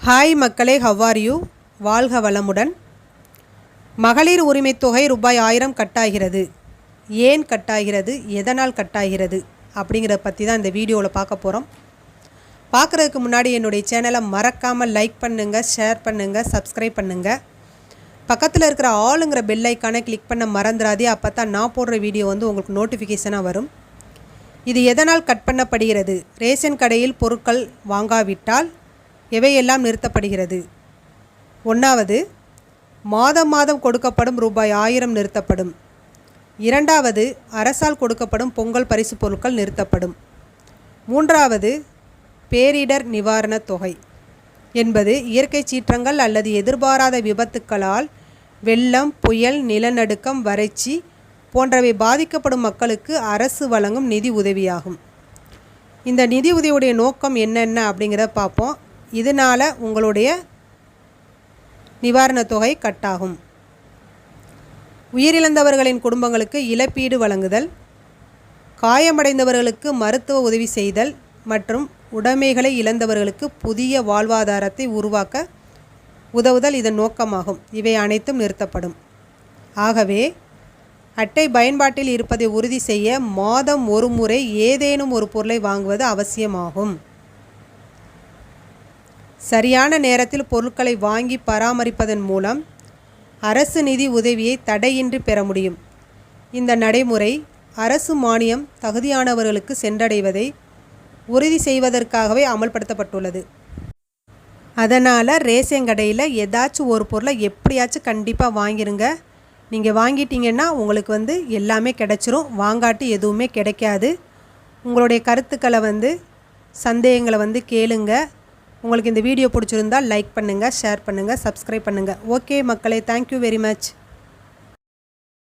Hi மக்களே, how are you? வாழ்க வளமுடன். மகளிர் உரிமைத் தொகை ரூபாய் 1000 கட்டாகிறது. ஏன் கட்டாகிறது, எதனால் கட்டாகிறது அப்படிங்கிறத பற்றி தான் இந்த வீடியோவில் பார்க்க போகிறோம். பார்க்குறதுக்கு முன்னாடி என்னுடைய சேனலை மறக்காமல் லைக் பண்ணுங்கள், ஷேர் பண்ணுங்கள், சப்ஸ்கிரைப் பண்ணுங்கள். பக்கத்தில் இருக்கிற ஆளுங்கிற பெல் ஐக்கானை கிளிக் பண்ண மறந்துடாதே. அப்போ தான் நான் போடுற வீடியோ உங்களுக்கு நோட்டிஃபிகேஷனாக வரும். இது எதனால் கட் பண்ணப்படுகிறது? ரேஷன் கடையில் பொருட்கள் வாங்காவிட்டால் எவையெல்லாம் நிறுத்தப்படுகிறது? 1வது, மாதம் மாதம் கொடுக்கப்படும் ரூபாய் 1000 நிறுத்தப்படும். 2வது, அரசால் கொடுக்கப்படும் பொங்கல் பரிசு பொருட்கள் நிறுத்தப்படும். 3வது, பேரிடர் நிவாரணத் தொகை என்பது இயற்கை சீற்றங்கள் அல்லது எதிர்பாராத விபத்துக்களால் வெள்ளம், புயல், நிலநடுக்கம், வறட்சி போன்றவை பாதிக்கப்படும் மக்களுக்கு அரசு வழங்கும் நிதி உதவியாகும். இந்த நிதி உதவியுடைய நோக்கம் என்னென்ன அப்படிங்கிறத பார்ப்போம். இதனால் உங்களுடைய நிவாரணத் தொகை கட்டாகும். உயிரிழந்தவர்களின் குடும்பங்களுக்கு இழப்பீடு வழங்குதல், காயமடைந்தவர்களுக்கு மருத்துவ உதவி செய்தல் மற்றும் உடைமைகளை இழந்தவர்களுக்கு புதிய வாழ்வாதாரத்தை உருவாக்க உதவுதல் இதன் நோக்கமாகும். இவை அனைத்தும் நிறுத்தப்படும். ஆகவே அட்டை பயன்பாட்டில் இருப்பதை உறுதி செய்ய மாதம் ஒரு முறை ஏதேனும் ஒரு பொருளை வாங்குவது அவசியமாகும். சரியான நேரத்தில் பொருட்களை வாங்கி பராமரிப்பதன் மூலம் அரசு நிதி உதவியை தடையின்றி பெற முடியும். இந்த நடைமுறை அரசு மானியம் தகுதியானவர்களுக்கு சென்றடைவதை உறுதி செய்வதற்காகவே அமல்படுத்தப்பட்டுள்ளது. அதனால் ரேஷன் கடையில் ஏதாச்சும் ஒரு பொருளை எப்படியாச்சும் கண்டிப்பாக வாங்கிருங்க. நீங்கள் வாங்கிட்டீங்கன்னா உங்களுக்கு எல்லாமே கிடைச்சிரும். வாங்காட்டி எதுவுமே கிடைக்காது. உங்களுடைய கருத்துக்களை சந்தேகங்களை கேளுங்க. உங்களுக்கு இந்த வீடியோ பிடிச்சிருந்தால் லைக் பண்ணுங்கள், ஷேர் பண்ணுங்கள், சப்ஸ்கிரைப் பண்ணுங்கள். ஓகே மக்களே, தேங்க்யூ வெரி மச்.